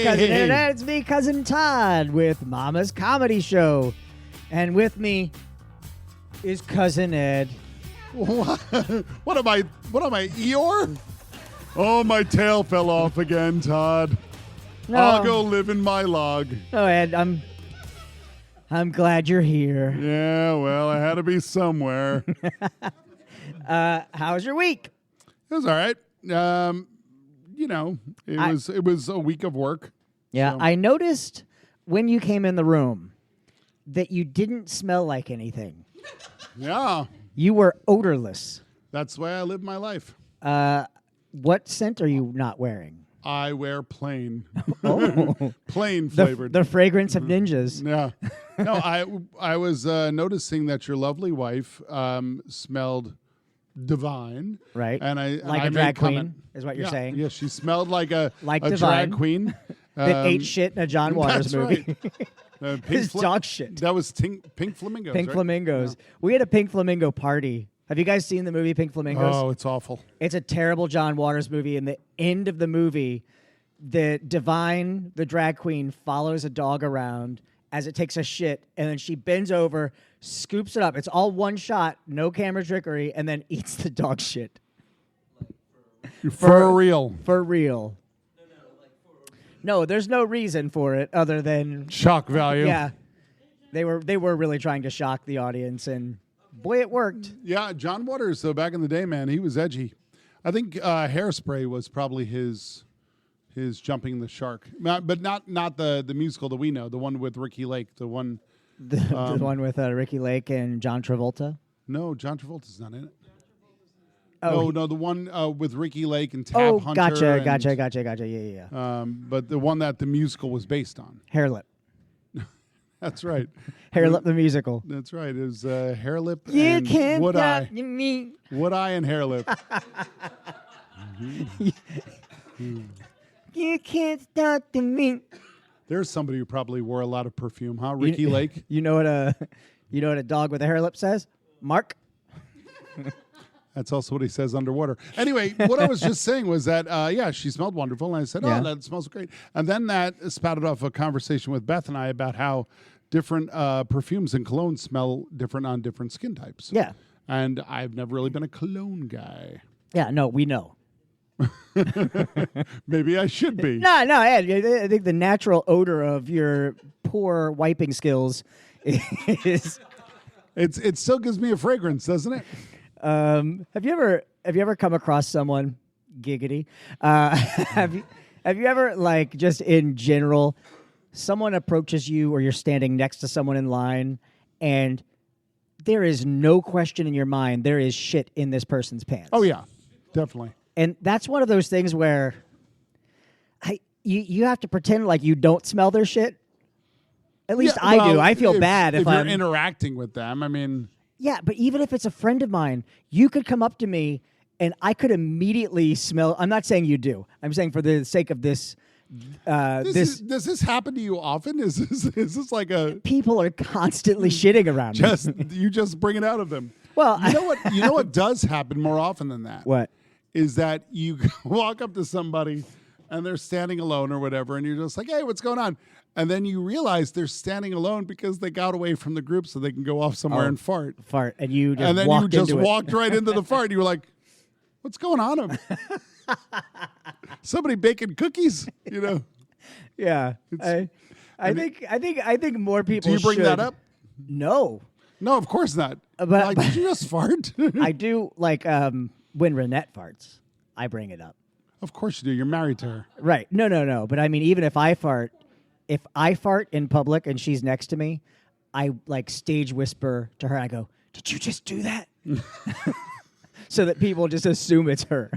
Cousin Ed. It's me, Cousin Todd, with Mama's Comedy Show. And with me is Cousin Ed. What am I, Eeyore? Oh, my tail fell off again, Todd. No. I'll go live in my log. Oh, Ed, I'm glad you're here. Yeah, well, I had to be somewhere. How was your week? It was all right. It was a week of work. Yeah, So. I noticed when you came in the room that you didn't smell like anything. Yeah, You were odorless. that's the way I live my life. What scent are you not wearing? I wear plain. Oh, Plain flavored. the fragrance of ninjas. Yeah. No, I was noticing that your lovely wife smelled divine. Right. And I Like I a made drag queen, comment. is what you're Yeah, saying? Yeah, she smelled like a Divine. drag queen. That ate shit in a John Waters That's movie. right. His dog shit. That was Pink Flamingos. Pink right? Flamingos. We had a Pink Flamingo party. Have you guys seen the movie Pink Flamingos? Oh, it's awful. It's a terrible John Waters movie. And the end of the movie, the Divine, the drag queen, follows a dog around as it takes a shit, and then she bends over, scoops it up. It's all one shot, no camera trickery, and then eats the dog shit. For real. For real. No, there's no reason for it other than Shock value. yeah. They were really trying to shock the audience, and boy, it worked. Yeah, John Waters, so back in the day, man, he was edgy. I think Hairspray was probably his Jumping the Shark. But not the musical that we know, the one with Ricky Lake, the one. The one with Ricky Lake and John Travolta. No, John Travolta's not in it. Oh, No, the one with Ricky Lake and Tab Hunter. Gotcha. Yeah. But the one that the musical was based on. Hair Lip. That's right. Hair Lip the musical. That's right. It was Hair Lip You and can't Wood Eye. stop me. Wood Eye and Hair Lip. You can't stop me. There's somebody who probably wore a lot of perfume, huh? Ricky Lake. You know what a dog with a hair lip says? Mark. That's also what he says underwater. Anyway, what I was just saying was that, she smelled wonderful. And I said, Yeah. that smells great. And then that spouted off a conversation with Beth and I about how different perfumes and colognes smell different on different skin types. Yeah. And I've never really been a cologne guy. Yeah. No, we know. Maybe I should be. No, Ed. I think the natural odor of your poor wiping skills is. It still gives me a fragrance, doesn't it? Have you ever come across someone giggity? Have you ever, like, just in general, someone approaches you or you're standing next to someone in line and there is no question in your mind there is shit in this person's pants? Oh yeah, definitely. And that's one of those things where you have to pretend like you don't smell their shit. At least Yeah, I well, do. I feel bad if you're I'm interacting with them. I mean, yeah, but even if it's a friend of mine, you could come up to me and I could immediately smell. I'm not saying you do. I'm saying for the sake of this. does this happen to you often? Is this like a People are constantly shitting around me. you just bring it out of them? Well, You know what does happen more often than that? What? Is that you walk up to somebody and they're standing alone or whatever, and you're just like, hey, what's going on? And then you realize they're standing alone because they got away from the group so they can go off somewhere and fart. Fart, and you just And then walked you just into it. walked right into the fart. You were like, what's going on? Somebody baking cookies, you know? Yeah, I think more people. Do you bring should. that up? No, No, of course not. But- did you just fart? I do like when Renette farts. I bring it up. Of course you do. You're married to her. Right? No. But I mean, even if I fart in public and she's next to me, I like stage whisper to her. I go, "Did you just do that?" So that people just assume it's her.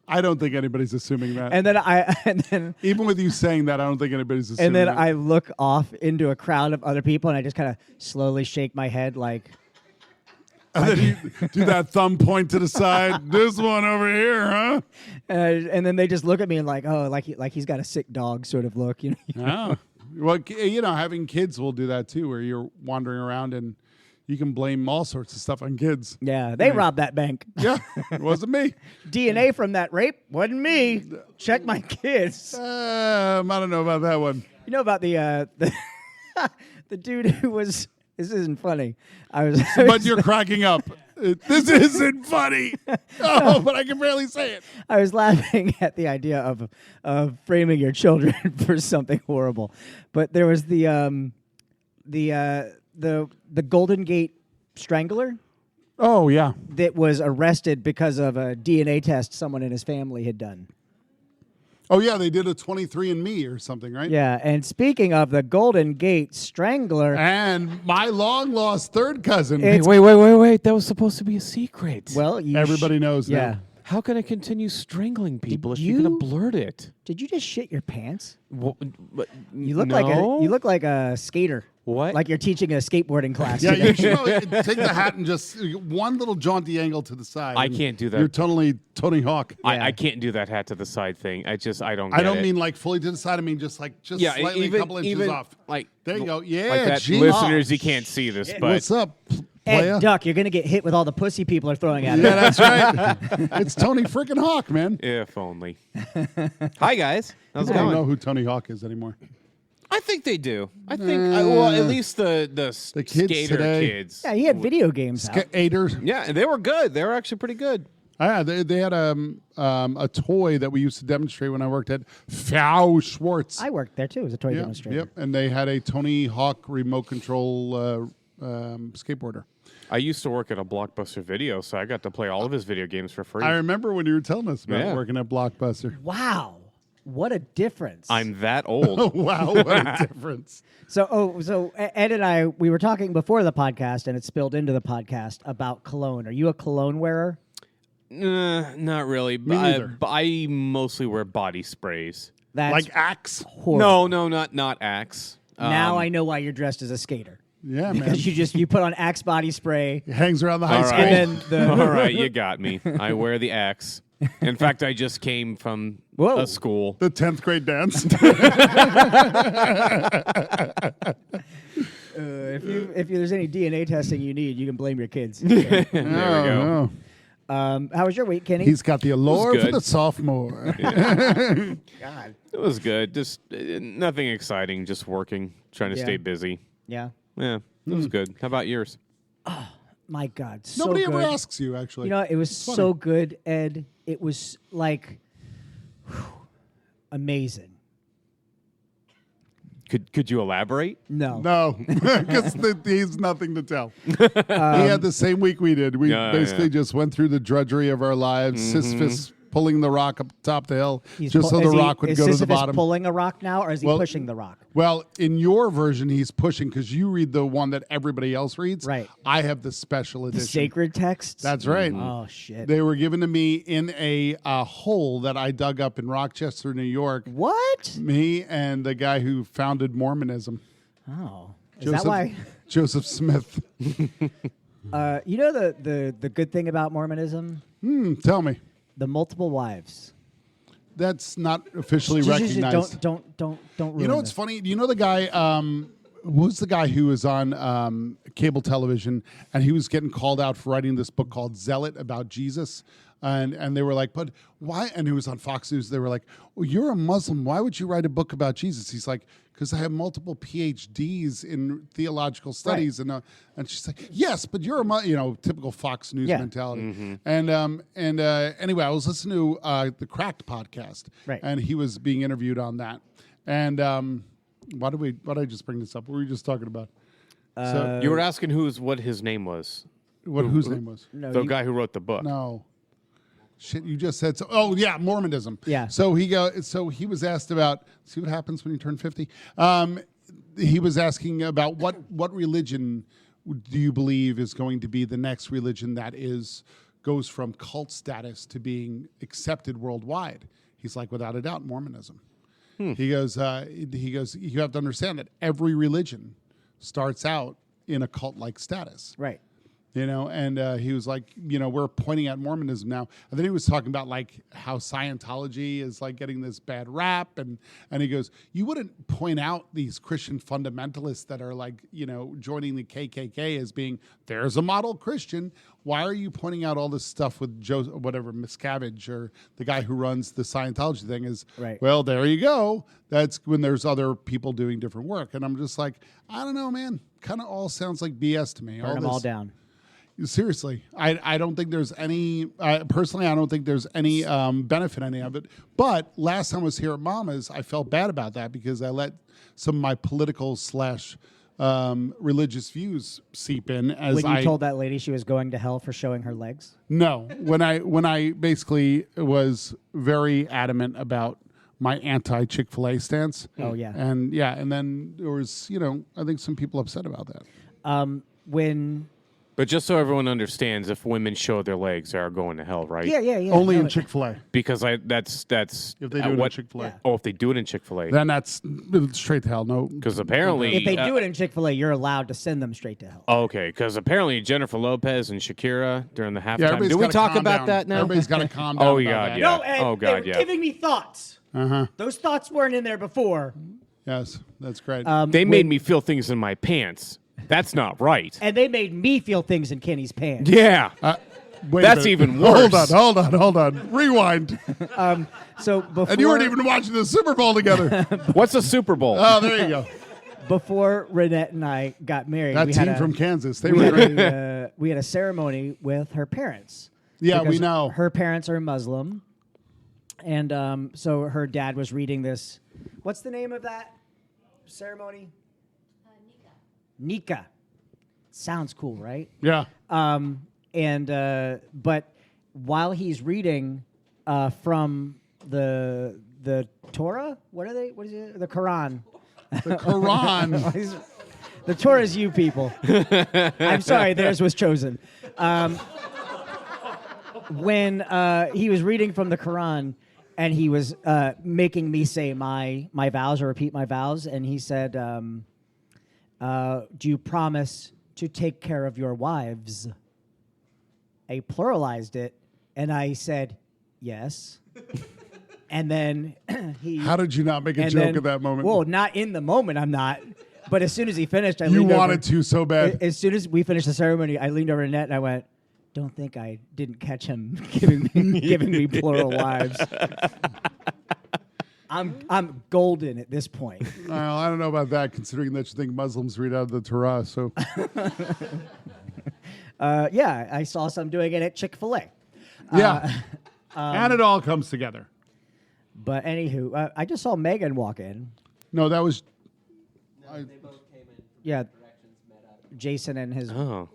I don't think anybody's assuming that. And then Even with you saying that, I don't think anybody's assuming and then that. I look off into a crowd of other people and I just kind of slowly shake my head like. And then you do that thumb point to the side. This one over here, huh? And then they just look at me and like, oh, like he's got a sick dog sort of look, you know. Oh. Well, having kids will do that too, where you're wandering around and you can blame all sorts of stuff on kids. Yeah, they robbed that bank. Yeah, it wasn't me. DNA from that rape wasn't me. Check my kids. I don't know about that one. You know about the the dude who was. This isn't funny. But you're cracking up. This isn't funny. Oh, but I can barely say it. I was laughing at the idea of framing your children for something horrible, but there was the Golden Gate Strangler Oh, yeah. that was arrested because of a DNA test someone in his family had done. Oh, yeah, they did a 23andMe or something, right? Yeah, and speaking of the Golden Gate Strangler, And my long-lost third cousin. It's- Wait. That was supposed to be a secret. well, you Everybody knows now. Yeah. How can I continue strangling people if Did you're going you- to blurt it? Did you just shit your pants? You look like you look like a skater. What? Like you're teaching a skateboarding class. Yeah, today. you should probably take the hat and just one little jaunty angle to the side. I and can't do that. You're totally Tony Hawk. Yeah. I can't do that hat to the side thing. I don't. I get don't it. mean like fully to the side. I mean just slightly even, a couple inches even, off. Like There you go. Yeah, like that. gee. Listeners, you can't see this, but What's up, Ed, playa? duck, you're gonna get hit with all the pussy people are throwing at you. Yeah, that's right. It's Tony freaking Hawk, man. if only. Hi guys, how's it I don't know going? who Tony Hawk is anymore. I think they do. I think well, at least the kids skater today. kids. Yeah, he had video games out. Skaters. Yeah, and they were good. They were actually pretty good. Yeah, they had a toy that we used to demonstrate when I worked at Fau Schwartz. I worked there too as a toy Yep, demonstrator. yep. And they had a Tony Hawk remote control skateboarder. I used to work at a Blockbuster Video, so I got to play all of his video games for free. I remember when you were telling us about Yeah. working at Blockbuster. Wow, what a difference! I'm that old. Wow, what a difference. So Ed and I, we were talking before the podcast, and it spilled into the podcast about cologne. Are you a cologne wearer? Not really. Me neither. I mostly wear body sprays. That's Like Axe. horrible. No, not Axe. Now I know why you're dressed as a skater. Yeah, man. Because you put on Axe body spray. It hangs around the high All school. right. And then the All right, you got me. I wear the Axe. In fact, I just came from Whoa. a school. The 10th grade dance. if there's any DNA testing you need, you can blame your kids. There we go. How was your week, Kenny? He's got the allure for good. the sophomore. God. It was good. Just nothing exciting. Just working, trying to Yeah. stay busy. Yeah. Yeah, it was good. How about yours? My God. So Nobody good. ever asks you, actually. You know, it was funny. so good, Ed. It was like amazing. Could you elaborate? No. No, because he's nothing to tell. He had the same week we did. We Yeah, basically yeah. just went through the drudgery of our lives, Sisyphus pulling the rock up top the hill, He's just so is the he- rock would is go to the Sisyphus bottom. pulling a rock now, or is he Well, pushing the rock? Well, in your version, he's pushing because you read the one that everybody else reads. Right. I have the special The edition. sacred texts? That's right. Oh, shit. They were given to me in a hole that I dug up in Rochester, New York. What? Me and the guy who founded Mormonism, Oh. Is that why? Joseph Smith. You know the good thing about Mormonism? Tell me. The multiple wives. That's not officially Just recognized. Don't ruin You know what's this. funny? You know the guy, who's the guy who was on cable television and he was getting called out for writing this book called Zealot about Jesus? And they were like, but why? And he was on Fox News. They were like, well, you're a Muslim. Why would you write a book about Jesus? He's like, because I have multiple PhDs in theological studies. And she's like, yes, but you're a, typical Fox News Yeah. mentality. And anyway, I was listening to the Cracked podcast. Right. And he was being interviewed on that. And why did I just bring this up? What were we just talking about? So You were asking what his name was. whose name was? No, The you- guy who wrote the book. No. Shit, you just said so. Oh yeah, Mormonism. Yeah. So he was asked about. See what happens when you turn 50. He was asking about what religion do you believe is going to be the next religion that goes from cult status to being accepted worldwide. He's like, without a doubt, Mormonism. He goes. You have to understand that every religion starts out in a cult-like status. Right. And he was like, we're pointing at Mormonism now. And then he was talking about like how Scientology is like getting this bad rap. And he goes, you wouldn't point out these Christian fundamentalists that are like, joining the KKK as being, there's a model Christian. Why are you pointing out all this stuff with Miscavige or the guy who runs the Scientology thing is, Right. Well, there you go. That's when there's other people doing different work. And I'm just like, I don't know, man. Kind of all sounds like BS to me. Burn them all down. Seriously, I don't think there's any. Personally, I don't think there's any benefit in any of it. But last time I was here at Mama's, I felt bad about that because I let some of my political / religious views seep in. As When you told that lady she was going to hell for showing her legs? No, when I basically was very adamant about my anti Chick-fil-A stance. Oh, yeah. And then there was I think some people upset about that. But just so everyone understands, if women show their legs, they are going to hell, right? Yeah. Only No, in Chick-fil-A. Because that's If they do it in Chick-fil-A. Yeah. Oh, if they do it in Chick-fil-A. Then that's straight to hell. No, Because apparently, If they do it in Chick-fil-A, you're allowed to send them straight to hell. Okay, because apparently Jennifer Lopez and Shakira during the halftime. everybody's Do we gotta talk calm about down. that now? Everybody's got to calm down. Oh, about God, that. yeah. No, and Oh, they God, were yeah. giving me thoughts. Those thoughts weren't in there before. Yes, that's great. They made me feel things in my pants. That's not right. And they made me feel things in Kenny's pants. Yeah. Wait a that's minute. even Hold worse. on. Rewind. So before, And you weren't even watching the Super Bowl together. What's a Super Bowl? Oh, there you go. before Renette and I got married, That we team had from Kansas, they we were had great. we had a ceremony with her parents. Yeah, we Because know. her parents are Muslim, and so her dad was reading this. What's the name of that ceremony? Nika. Sounds cool, right? Yeah. But while he's reading from the Torah, what are they? What is it? The Quran. The Quran. The Torah is you people. I'm sorry, theirs was chosen. When he was reading from the Quran, and he was making me say my vows or repeat my vows, and he said, "Do you promise to take care of your wives?" I pluralized it, and I said, "Yes." And then he. How did you not make a and joke then- at that moment? Well, not in the moment. I'm not. But as soon as he finished, I you leaned over. wanted to so bad. As soon as we finished the ceremony, I leaned over to Annette and I went, "Don't think I didn't catch him giving me plural wives." I'm golden at this point. Well, I don't know about that, considering that you think Muslims read out of the Torah. So Yeah, I saw some doing it at Chick-fil-A. yeah, and it all comes together. But anywho, I just saw Megan walk in. No, that was. Yeah, Jason and his Oh.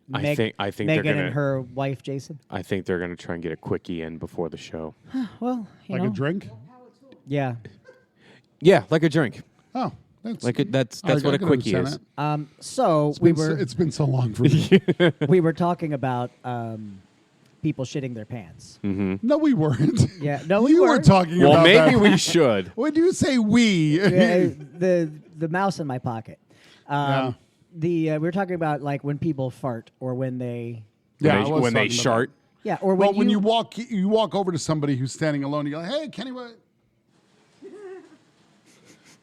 Meg- I think they're Megan gonna. and her wife Jason. I think they're gonna try and get a quickie in before the show. Well, you Like know, a drink? yeah. Yeah, like a drink. Oh, that's That's I what a can quickie understand is. that. So we were It's been so long for me. we were talking about people shitting their pants. No, we weren't. Yeah, no, we you were weren't. talking Well, about maybe that. we should. When you say we, Yeah, the mouse in my pocket. Yeah. We were talking about like when people fart or when they Yeah, I when they, was when they talking about shart. yeah or well, when when you walk over to somebody who's standing alone, you go, "Hey, Kenny, what?"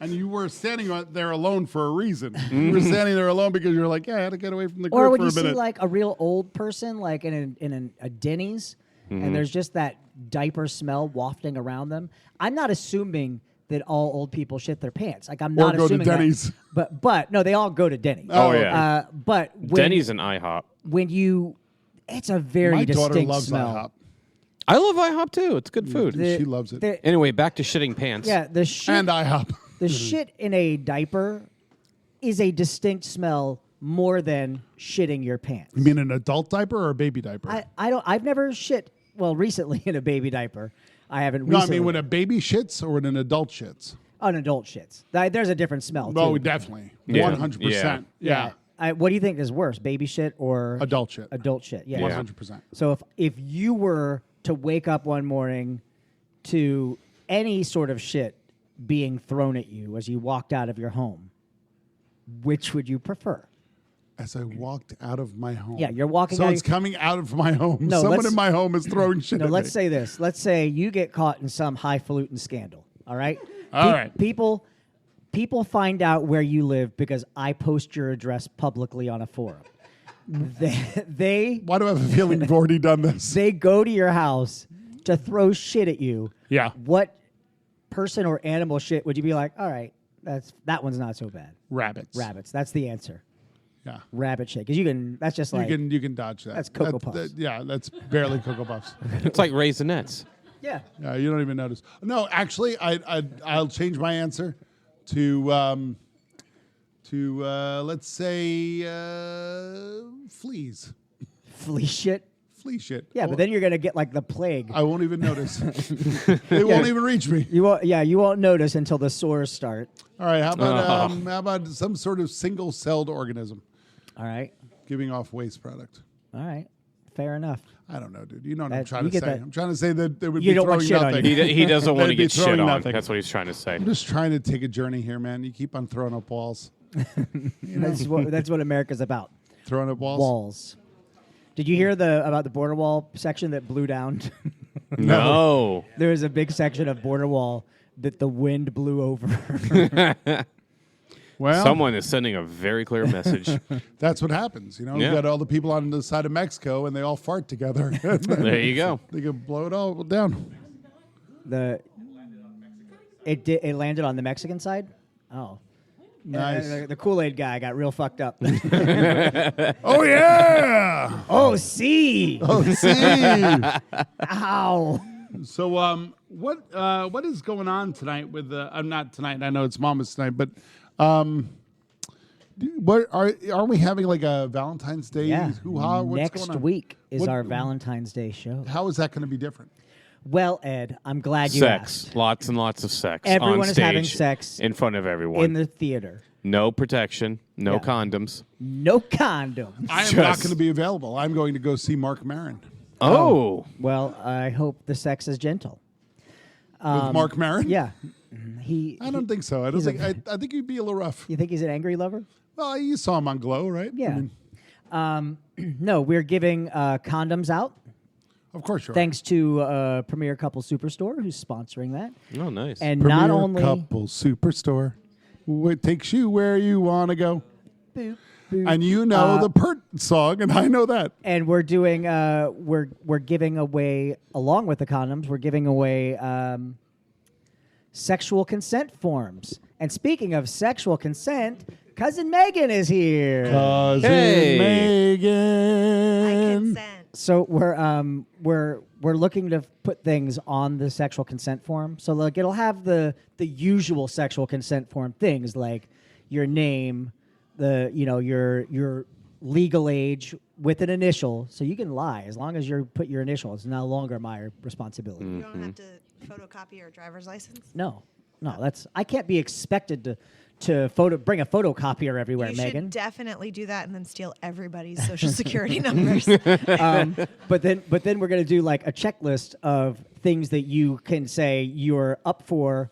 And you were standing there alone for a reason. You were standing there alone because you're like, "Yeah, I had to get away from the or group when for you a see minute." like a real old person like in a Denny's and there's just that diaper smell wafting around them. I'm not assuming that all old people shit their pants. Like I'm not go to assuming that. Denny's. But no, they all go to Denny's. Oh, yeah. But when, Denny's and IHOP. when you, it's a very My daughter distinct loves smell. IHOP. I love IHOP too. It's good food. She loves it. Anyway, back to shitting pants. Yeah, the shit. And IHOP. The shit in a diaper is a distinct smell more than shitting your pants. You mean an adult diaper or a baby diaper? I've never shit, well, recently in a baby diaper. I haven't no, recently. I mean when a baby shits or when an adult shits. An adult shits. There's a different smell, Oh, too. definitely. Yeah. 100%. Yeah. What do you think is worse, baby shit or Adult shit. adult shit? Yeah. 100%. So if you were to wake up one morning to any sort of shit being thrown at you as you walked out of your home, which would you prefer? As I walked out of my home. Yeah, you're walking So out it's coming out of my home. No, Someone let's- in my home is throwing shit No, at let's me. say this. Let's say you get caught in some highfalutin scandal. All right. All right. People find out where you live because I post your address publicly on a forum. They Why do I have a feeling you've already done this? they go to your house to throw shit at you. Yeah. What person or animal shit would you be like? All right, that one's not so bad. Rabbits. Rabbits. That's the answer. Yeah. Rabbit shit. Because you can. That's just like. You can dodge that. That's Cocoa Puffs. Yeah, that's barely Cocoa Puffs. It's like Raisinets. Yeah. Yeah, you don't even notice. No, actually, I'll change my answer to let's say fleas. Flea shit. Flea shit. Yeah, but then you're gonna get like the plague. I won't even notice. It won't even reach me. You won't. Yeah, you won't notice until the sores start. All right, how about some sort of single-celled organism All right. giving off waste product? All right. Fair enough. I don't know, dude. You know what I'm That- trying you to get say. that- I'm trying to say that they would You be don't want throwing shit on nothing. you. He doesn't want to They'd be get shit throwing on. nothing. That's what he's trying to say. I'm just trying to take a journey here, man. You keep on throwing up walls. That's what America's about. Throwing up walls? Walls. Did you hear about the border wall section that blew down? No. There was a big section of border wall that the wind blew over. Well, Someone is sending a very clear message. that's what happens. You know, Yeah. you got all the people on the side of Mexico, and they all fart together. There you go. They can blow it all down. It landed on the Mexican side. Oh, Nice. The Kool-Aid guy got real fucked up. Oh yeah. Oh, see. Oh, see. Ow. So, what is going on tonight with the? I'm not tonight. I know it's Mama's tonight, but what are we having like a Valentine's Day Yeah. hoo-ha? What's Next going on? week is What- our Valentine's Day show. How is that going to be different? Well, Ed, I'm glad you Sex. asked. Lots and lots of sex. Everyone on is stage, having sex in front of everyone. In the theater. No protection. No Yeah. condoms. No condoms. I am not Just- going to be available. I'm going to go see Mark Maron. Oh. Well, I hope the sex is gentle. With Mark Maron? Yeah. I don't think so. I don't think. I think he'd be a little rough. You think he's an angry lover? Well, you saw him on Glow, right? Yeah. I mean, No, we're giving condoms out. of course you're. Thanks to Premier Couple Superstore, who's sponsoring that. Oh, nice. And Premier not only Couple Superstore. It takes you where you want to go. Boop, boop. And you know the Pert song, and I know that. And we're doing we're giving away, along with the condoms, we're giving away sexual consent forms. And speaking of sexual consent, cousin Megan is here. Cousin Hey. Megan. Consent. So we're looking to put things on the sexual consent form. So like it'll have the usual sexual consent form things like your name, your legal age with an initial. So you can lie as long as you put your initial. It's no longer my responsibility. You don't have to photocopy your driver's license. No, I can't be expected to bring a photocopier everywhere, You Megan. should definitely do that and then steal everybody's social security numbers. But then we're gonna do like a checklist of things that you can say you're up for.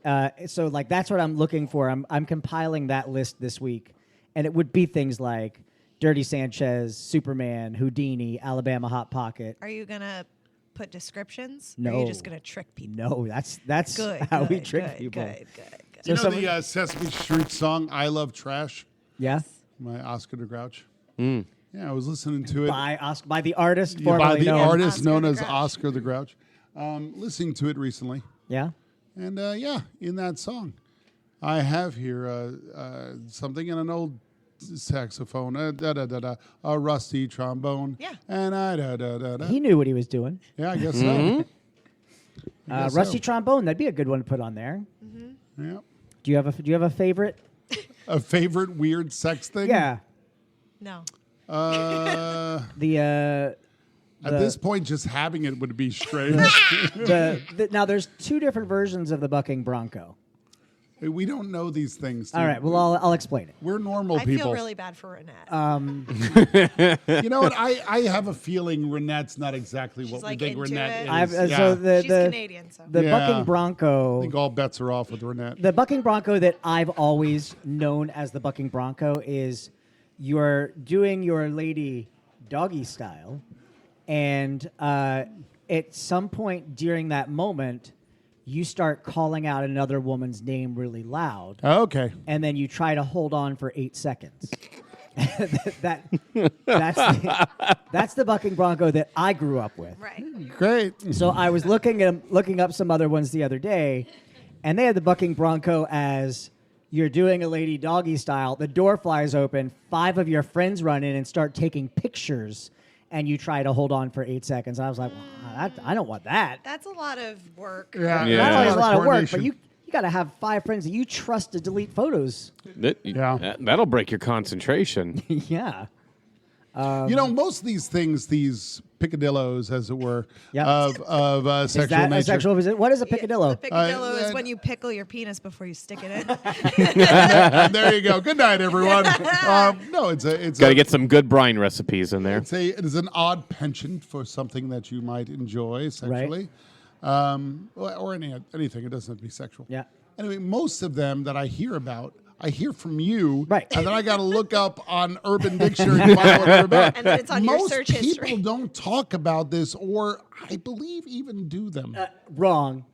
So like that's what I'm looking for. I'm compiling that list this week, and it would be things like Dirty Sanchez, Superman, Houdini, Alabama Hot Pocket. Are you gonna put descriptions? No. Or are you just gonna trick people? No, that's Good. how we good, trick good, people. Good. You know someone- the Sesame Street song "I Love Trash" Yeah, by Oscar the Grouch? Yeah, I was listening to it by the artist by formerly the known. artist Oscar known the as Grouch. Oscar the Grouch. Listening to it recently, Yeah. and in that song, I have here something in an old saxophone, a rusty trombone, Yeah. and He knew what he was doing. yeah, I guess so. I guess Rusty so. trombone, that'd be a good one to put on there. Yeah. Do you have a favorite? A favorite weird sex thing? Yeah. No. The At this point, just having it would be strange. now there's two different versions of the bucking bronco. We don't know these things. All dude. right, well I'll explain it. We're normal I people. feel really bad for Renette. You know what? I have a feeling Renette's not exactly what like we think into Renette it. is. So the She's the Canadian, so. the Yeah. bucking I bronco, think all bets are off with Renette. the bucking bronco that I've always known as the bucking bronco is you're doing your lady doggy style, and at some point during that moment, you start calling out another woman's name really loud, Okay. and then you try to hold on for 8 seconds. That's the bucking bronco that I grew up with. Right. Great. So I was looking up some other ones the other day, and they had the bucking bronco as you're doing a lady doggy style. The door flies open. 5 of your friends run in and start taking pictures, and you try to hold on for 8 seconds. I was like, well, I don't want that. That's a lot of work. Yeah. Yeah. Not only is a lot of work, but coordination. you got to have 5 friends that you trust to delete photos. That'll break your concentration. Yeah. Most of these things, these picadillos, as it were, Yep. of Is sexual that nature. a sexual visit? What is a picadillo? The picadillo is Uh, when you pickle your penis before you stick it in. And there you go. Good night, everyone. No, it's Got to get some good brine recipes in there. it is an odd penchant for something that you might enjoy sexually, or anything. It doesn't have to be sexual. Yeah. Anyway, most of them that I hear about, I hear from you, Right. And then I got to look up on Urban Dictionary to find out what they're about. And then it's on your Most search people history. don't talk about this, or I believe even do them. Wrong.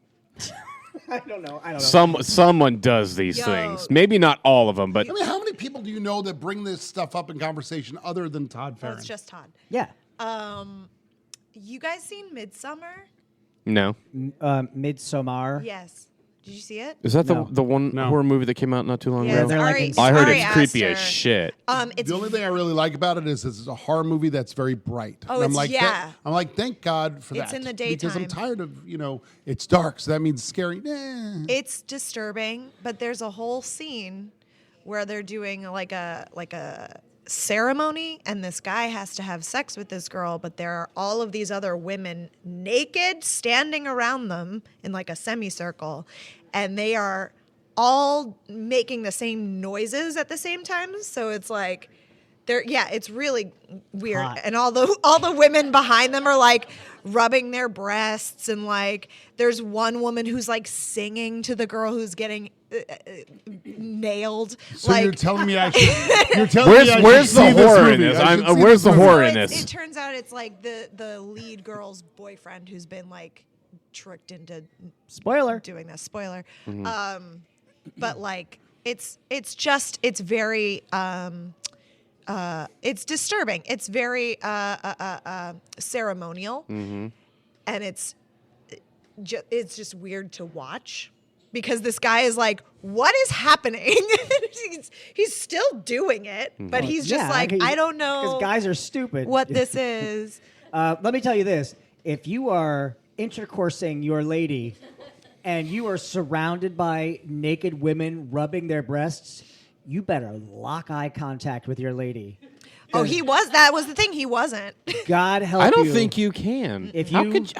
I don't know. Someone does these Yo. things. Maybe not all of them, but I mean, how many people do you know that bring this stuff up in conversation other than Todd Well, Farron? it's just Todd. Yeah. You guys seen Midsummer? no. Midsommar. Yes. Did you see it? Is that No. the one No. horror movie that came out not too long Yeah, ago? it's they're like Ari, in- it's I heard Ari it's creepy as Aster. shit. It's The only thing I really like about it is it's a horror movie that's very bright. Oh, And I'm it's- like, yeah. I'm like, thank God for It's that. in the Because I'm daytime. tired of, it's dark, so that means scary. It's disturbing, but there's a whole scene where they're doing like a ceremony, and this guy has to have sex with this girl, but there are all of these other women naked standing around them in like a semicircle, and they are all making the same noises at the same time. So it's like it's really weird. Hot. And all the women behind them are like rubbing their breasts, and like there's one woman who's like singing to the girl who's getting nailed. So like you're telling me I should. You're telling me I Where's should the see this horror in movie. this? I should see Where's this the movie. horror in So this? it turns out it's like the lead girl's boyfriend who's been like tricked into Spoiler. doing this. Spoiler. Mm-hmm. But like it's very it's disturbing. It's very ceremonial, Mm-hmm. and it's just weird to watch because this guy is like, what is happening? he's still doing it, but he's just Yeah, like, I don't know Because guys are stupid. what this is. Let me tell you this. If you are intercoursing your lady and you are surrounded by naked women rubbing their breasts, you better lock eye contact with your lady. Oh, that was the thing. He wasn't. God help you. I don't think you can. If how you- could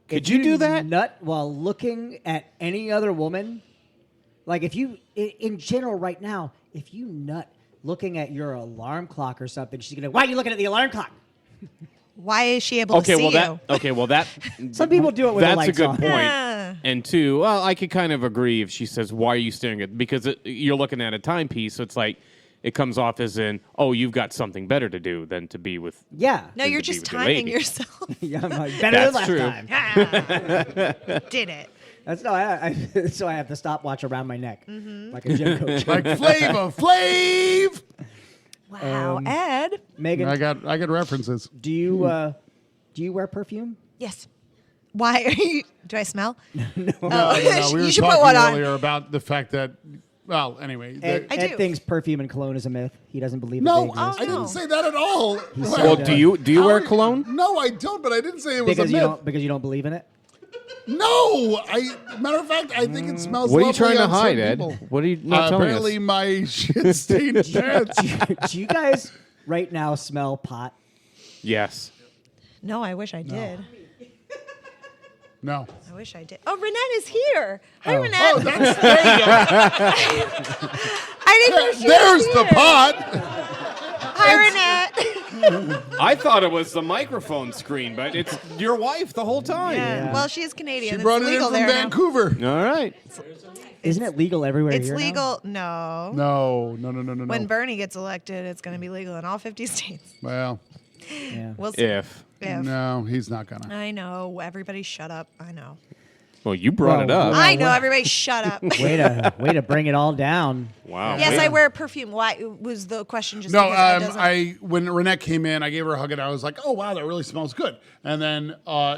if you do that? Nut while looking at any other woman. Like if you, in general, right now, if you nut looking at your alarm clock or something, she's gonna. Why are you looking at the alarm clock? Why is she able to see you? That. Some people do it with the That's a lights good on. point. Yeah. And two, well, I could kind of agree if she says, "Why are you staring at?" Because you're looking at a timepiece, so it's like it comes off as in, "Oh, you've got something better to do than to be with." Yeah. No, than you're to be just with your timing lady. yourself. Yeah, I'm like, better than That's last true. time. Did it. That's no. So I have the stopwatch around my neck, like a gym coach. Like Flav. Wow, Ed. Megan, I got references. do you wear perfume? Yes. Why are you? Do I smell? No, You we were should put talking one on. earlier about the fact that. Well, anyway. Ed, I Ed do. thinks perfume and cologne is a myth. He doesn't believe No, it they exist. I didn't say that at all. Well, do you wear cologne? No, I don't. But I didn't say it was because a myth. you don't believe in it. No, matter of fact, I think it smells. What are you lovely trying to on hide, certain Ed? people. What are you not telling Apparently, us? my shit-stained pants. Do you guys right now smell pot? Yes. No, I wish I did. No. I wish I did. Oh, Renette is here. Hi, Renette. Oh, that's there you I didn't know she go. There's was the here. pot. Hi, Renette. I thought it was the microphone screen, but it's your wife the whole time. Yeah. Well, she is Canadian. She It's brought it in legal from there now. Vancouver. All right. Isn't it legal everywhere It's here now? legal. No. No. When Bernie gets elected, it's going to be legal in all 50 states. Well, Yeah. We'll see. If. no, he's not gonna. I know. Everybody shut up. I know. Well, you brought it Well, up. I know. Everybody shut up. Way to bring it all down. Wow. Yes, wait. I wear perfume. Why was the question just No, because doesn't- when Renette came in, I gave her a hug and I was like, "Oh wow, that really smells good." And then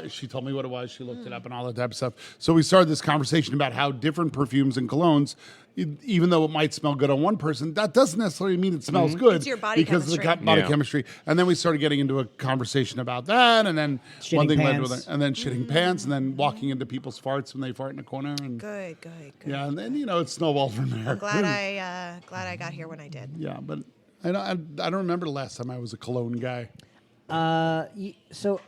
she told me what it was. She looked it up and all that type of stuff. So we started this conversation about how different perfumes and colognes, even though it might smell good on one person, that doesn't necessarily mean it smells good. It's your body because chemistry. of the body Yeah. chemistry. And then we started getting into a conversation about that, and then one Shitting thing led to pants. another, and then shitting pants, and then walking into people's farts when they fart in a corner, and Good. yeah, and then it snowballed from there. Glad I got here when I did. Yeah, but I don't remember the last time I was a cologne guy. So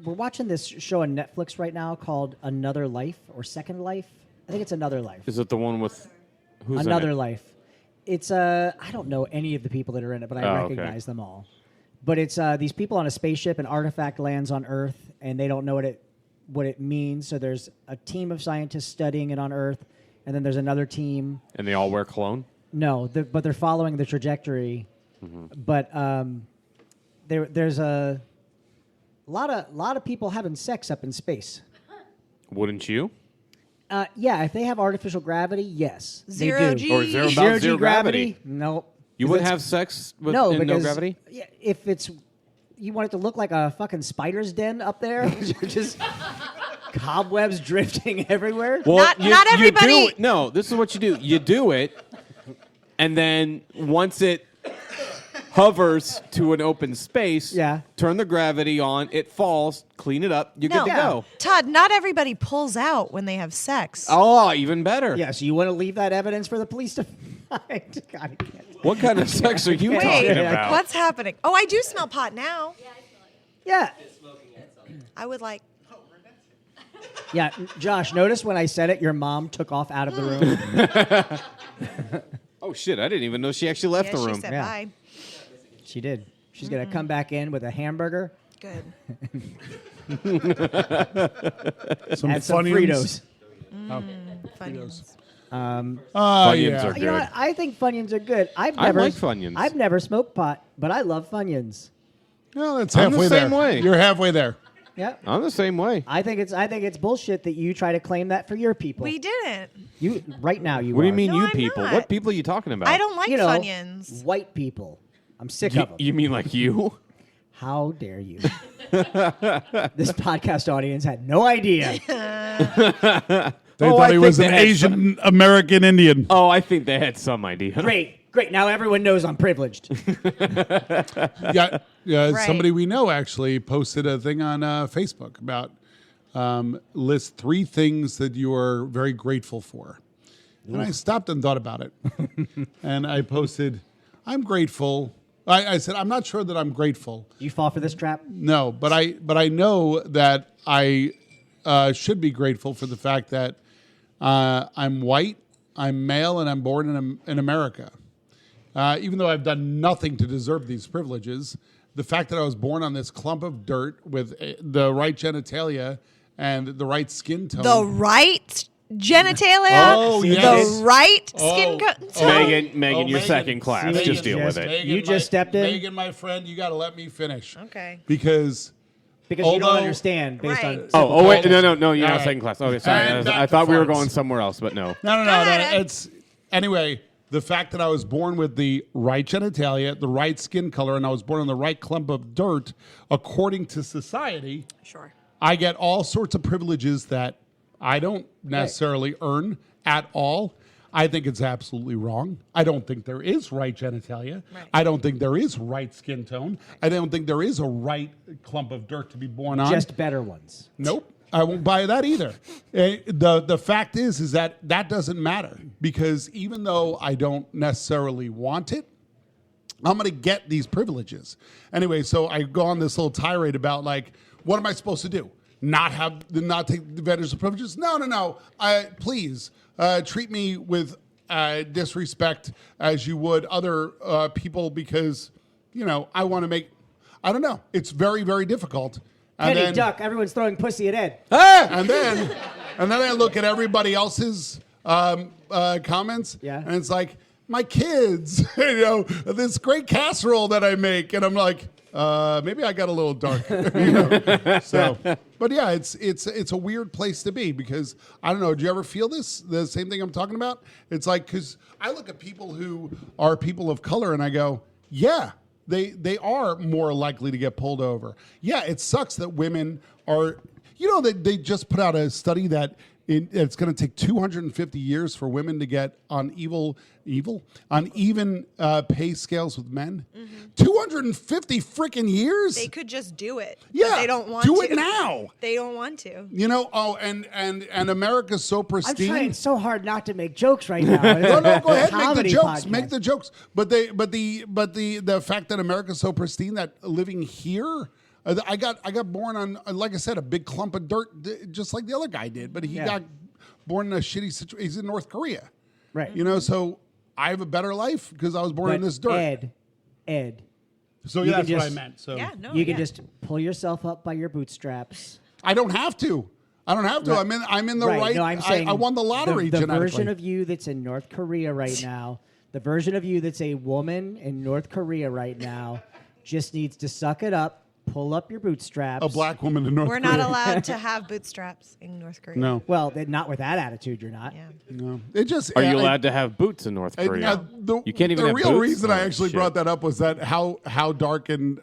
we're watching this show on Netflix right now called Another Life or Second Life. I think it's Another Life. Is it the one with who's Another in it? Life. It's I don't know any of the people that are in it, but I Oh, okay. recognize them all. But it's these people on a spaceship, an artifact lands on Earth, and they don't know what it means. So there's a team of scientists studying it on Earth, and then there's another team. And they all wear cologne? No, but they're following the trajectory. But there's a lot of people having sex up in space. Wouldn't you? Yeah, if they have artificial gravity, yes, Zero they do. G. Or zero, Zero about G zero gravity? gravity? No. You 'Cause wouldn't that's- have sex with no, in because no gravity? yeah, if it's you want it to look like a fucking spider's den up there, just cobwebs drifting everywhere. Well, Not you everybody- do it. No, this is what you do. You do it, and then once it hovers to an open space, Yeah. turn the gravity on, it falls, clean it up, you're No, good to go. Todd. Not everybody pulls out when they have sex. Oh, even better. Yeah, so you want to leave that evidence for the police to find? God, I can't. What kind of sex are you Wait, talking about? what's happening? Oh, I do smell pot now. Yeah, I would like. yeah. Josh, notice when I said it, your mom took off out of the room. Oh shit! I didn't even know she actually left Yeah, the she room. said Yeah. bye. She did. She's gonna come back in with a hamburger Good. Some and some Funyuns. Fritos. Funyuns. Funyuns Yeah. are You good. know what? I think Funyuns are good. I like Funyuns. I've never smoked pot, but I love Funyuns. Well, it's I'm the halfway same there. way. You're halfway there. Yeah. I'm the same way. I think it's bullshit that you try to claim that for your people. We didn't. You right now you What do you are. mean, No, you I'm people? not. What people are you talking about? I don't like You know, Funyuns. white people. I'm sick You, of them. you mean like you? How dare you? This podcast audience had no idea. They Oh, thought I he was think an they had Asian American Indian. Oh, I think they had some idea. Great. Now everyone knows I'm privileged. Yeah, Right. somebody we know actually posted a thing on Facebook about list 3 things that you are very grateful for. And I stopped and thought about it. And I posted, I'm grateful. I said, I'm not sure that I'm grateful. You fall for this trap? No, but I know that I should be grateful for the fact that I'm white, I'm male, and I'm born in America. Even though I've done nothing to deserve these privileges, the fact that I was born on this clump of dirt with the right genitalia and the right skin tone. The right genitalia. Oh, the yes. right skin tone. Megan, you're second class. Megan, Just deal with it. You just stepped in? Megan, my friend, you got to let me finish. Okay. Because Because you don't Although- understand based Right. on. Oh, wait, no, you're All not right. second class. Okay, sorry. And back I to thought we were farts. going somewhere else, but no. No. ahead. It's anyway. The fact that I was born with the right genitalia, the right skin color, and I was born on the right clump of dirt, according to society, Sure. I get all sorts of privileges that I don't necessarily earn at all. I think it's absolutely wrong. I don't think there is right genitalia. Right. I don't think there is right skin tone. I don't think there is a right clump of dirt to be born on. Just better ones. Nope. I won't buy that either. The fact is that doesn't matter, because even though I don't necessarily want it, I'm going to get these privileges. Anyway, so I go on this little tirade about, like, what am I supposed to do? Not take advantage of privileges? No. Please treat me with disrespect as you would other people, because, I want to make. I don't know. It's very, very difficult. And Kenny, then, duck. Everyone's throwing pussy at Ed. and then I look at everybody else's comments, Yeah. and it's like my kids, this great casserole that I make, and I'm like, maybe I got a little dark, So, but yeah, it's a weird place to be because I don't know. Do you ever feel this? The same thing I'm talking about? It's like because I look at people who are people of color, and I go, yeah. They are more likely to get pulled over. Yeah, it sucks that women are. They just put out a study that it's going to take 250 years for women to get on uneven pay scales with men. 250 freaking years. They could just do it. Yeah, but they don't want to. do it now. They don't want to. And America's so I'm pristine. trying so hard not to make jokes right now. No, go ahead, make the Comedy jokes. podcast. Make the jokes. But the fact that America's so pristine that living here, I got born on, like I said, a big clump of dirt, just like the other guy did. But he got born in a shitty situation. He's in North Korea, Right. So I have a better life because I was born in But this dirt. Ed, So you yeah, can that's what I just- meant. So Yeah, no. you can yeah. just pull yourself up by your bootstraps. I don't have to. Right. I'm in the right. No, I'm saying I won the lottery. The genetically. version of you that's in North Korea right now, the version of you that's a woman in North Korea right now, just needs to suck it up, pull up your bootstraps. a black woman in North We're Korea. not allowed to have bootstraps in North Korea. No, Well, not with that attitude, you're not. Yeah. no. It just. Are you allowed to have boots in North Korea? You can't even The have real boots? reason I Oh, actually shit. brought that up was that how dark and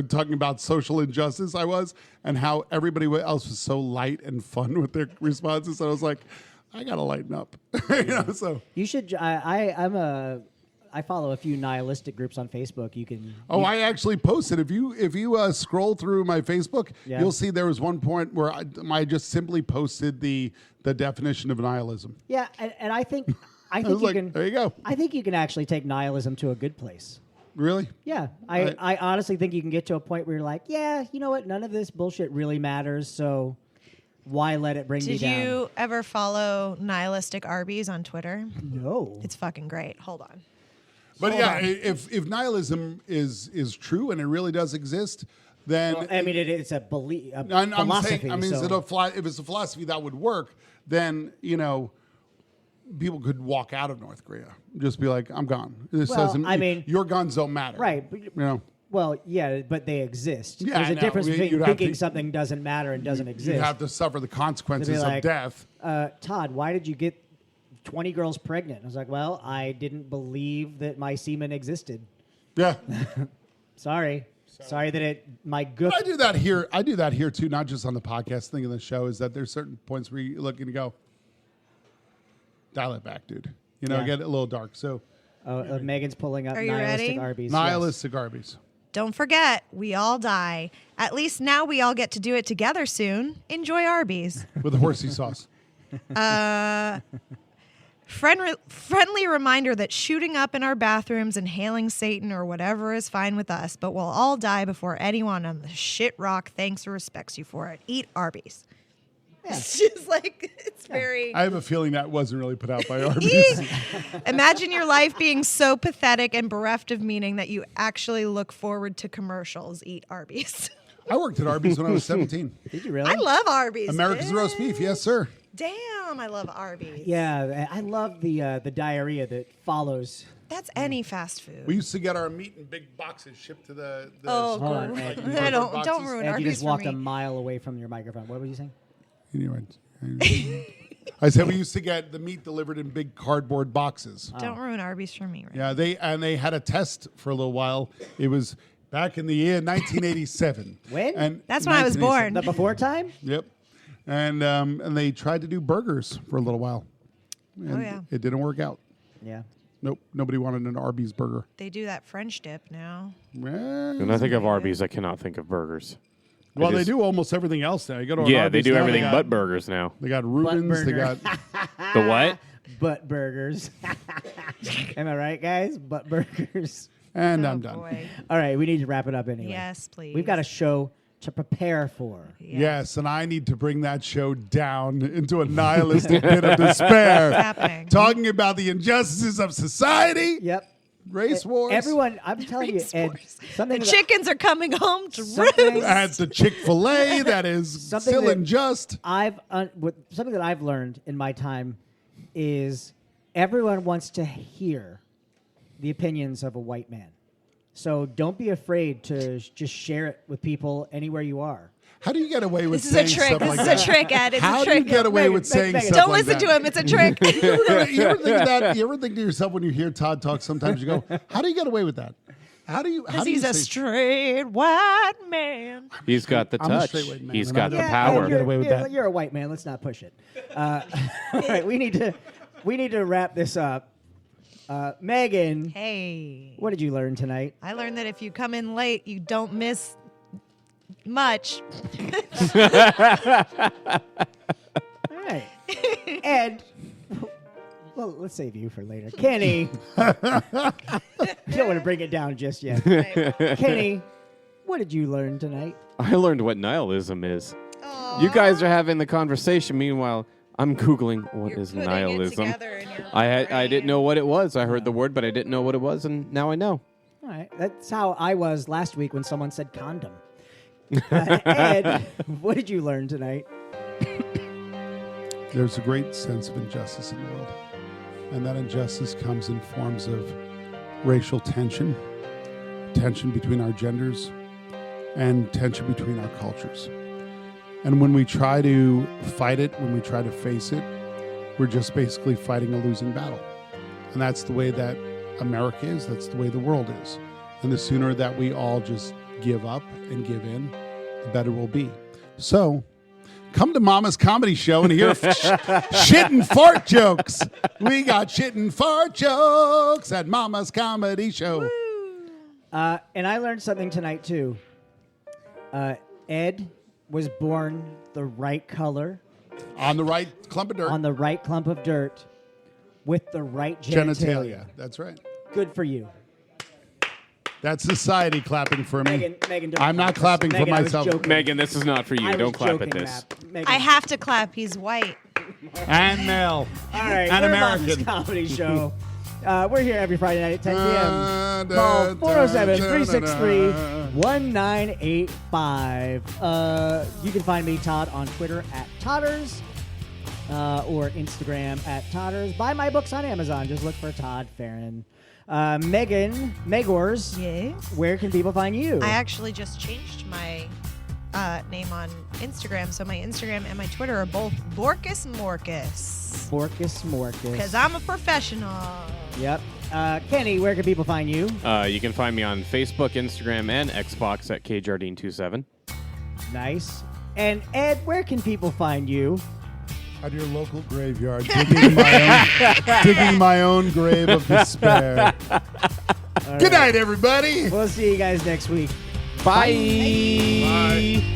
talking about social injustice I was, and how everybody else was so light and fun with their responses. I was like, I gotta lighten up, So You should. I follow a few nihilistic groups on Facebook. You can. I actually posted. If you scroll through my Facebook, Yeah. you'll see there was one point where I just simply posted the definition of nihilism. Yeah, and I think I was you like, can. there you go. I think you can actually take nihilism to a good place. Really? Yeah, Right. I honestly think you can get to a point where you're like, yeah, you know what? None of this bullshit really matters. So why let it bring me Did down? you ever follow Nihilistic Arby's on Twitter? No. It's fucking great. Hold on. But Hold yeah, on. if nihilism is true and it really does exist, then Well, I mean, it's a belief, a I'm philosophy. saying, is it so- if it's a philosophy that would work, then people could walk out of North Korea, just be like, I'm gone. This Well, doesn't. I mean- your guns don't matter, right? But, well, yeah, but they exist. Yeah, There's I a know. difference You'd between have thinking to- something doesn't matter and doesn't You exist. have to suffer the consequences like, of death. Todd, why did you get 20 girls pregnant? I was like, well, I didn't believe that my semen existed. Yeah, Sorry that my goof. I do that here. I do that here too, not just on the podcast thing in the show. Is that there's certain points where you look and you go, dial it back, dude. Yeah. Get a little dark. So Megan's pulling up Are you nihilistic ready? Arby's. nihilistic Arby's. Don't forget, we all die. At least now we all get to do it together soon. Enjoy Arby's. With the horsey sauce. Friendly reminder that shooting up in our bathrooms and hailing Satan or whatever is fine with us, but we'll all die before anyone on the shit rock thanks or respects you for it. Eat Arby's. It's just like, it's very... I have a feeling that wasn't really put out by Arby's. Eat. Imagine your life being so pathetic and bereft of meaning that you actually look forward to commercials. Eat Arby's. I worked at Arby's when I was 17. Did you really? I love Arby's. America's bitch. roast beef, yes, sir. Damn, I love Arby's. Yeah, I love the diarrhea that follows. That's any fast food. We used to get our meat in big boxes shipped to the Oh, Hold on, gross. Ed. I don't boxes. ruin Ed, you Arby's just for walked me. a mile away from your microphone. What were you saying? Anyway, I said we used to get the meat delivered in big cardboard boxes. Don't ruin Arby's for me, right? Yeah, they had a test for a little while. It was back in the year 1987. When? And That's when I was 1987. born. The before time? Yep. And they tried to do burgers for a little while. And yeah. It didn't work out. Yeah. Nope. Nobody wanted an Arby's burger. They do that French dip now. When I think of Arby's, I cannot think of burgers. Well, they just- do almost everything else now. You go to an Yeah, they Arby's do now, everything got- but burgers now. They got Reubens. They burger. got The what? Butt burgers. Am I right, guys? Butt burgers. and Oh, I'm done. boy. All right, we need to wrap it up anyway. Yes, please. We've got a show to prepare for. Yeah. Yes, and I need to bring that show down into a nihilistic pit of despair. What's happening? Talking about the injustices of society. Yep. Race wars. Everyone, I'm telling you, Ed, something The that- chickens are coming home to Something- roost. At the Chick-fil-A, that is Something still that- unjust. something that I've learned in my time is everyone wants to hear the opinions of a white man. So don't be afraid to just share it with people anywhere you are. How do you get away with This is a saying trick. stuff This like is that? a trick, Ed. It's How a do you trick. get away Megan, with saying Megan, stuff Don't like listen that? to him. It's a trick. You ever think of that? You ever think to yourself when you hear Todd talk? Sometimes you go, "How do you get away with that? How do you?" How Because do you he's a say- straight white man. He's got the I'm a touch. straight white man, He's and got I the don't- power. Get away with that. You're a white man. Let's not push it. All right, we need to wrap this up. Megan, Hey, what did you learn tonight? I learned that if you come in late, you don't miss much. All right, Ed. Well, let's save you for later. Kenny, you don't want to bring it down just yet. Kenny, what did you learn tonight? I learned what nihilism is. You guys are having the conversation. Meanwhile, I'm Googling what You're is putting it nihilism. together in your I brain. didn't know what it was. I heard the word, but I didn't know what it was, and now I know. All right, that's how I was last week when someone said condom. Ed, what did you learn tonight? There's a great sense of injustice in the world, and that injustice comes in forms of racial tension, tension between our genders, and tension between our cultures. And when we try to fight it, when we try to face it, we're just basically fighting a losing battle. And that's the way that America is. That's the way the world is. And the sooner that we all just give up and give in, the better we'll be. So, come to Mama's Comedy Show and hear shit and fart jokes. We got shit and fart jokes at Mama's Comedy Show. And I learned something tonight too. Ed was born the right color On the right clump of dirt. on the right clump of dirt with the right genitalia. That's right. Good for you. That's society clapping for me. Megan, don't I'm not clapping for Megan, I was myself. joking. Megan, this is not for you. I was Don't clap at joking, this. Matt. Megan. I have to clap. He's white. And Mel. All right, An we're American. Mama's Comedy Show. We're here every Friday night at 10 p.m. Da, Call da, 407-363-1985. You can find me, Todd, on Twitter at Todders or Instagram at Todders. Buy my books on Amazon. Just look for Todd Farron. Megan, Megors, Yes. where can people find you? I actually just changed my name on Instagram, so my Instagram and my Twitter are both Borkus Morkus. Borkus Morkus. Because I'm a professional. Yep. Kenny, where can people find you? You can find me on Facebook, Instagram, and Xbox at KJardine27. Nice. And Ed, where can people find you? At your local graveyard, digging my own grave of despair. Good night, everybody. We'll see you guys next week. Bye. Bye.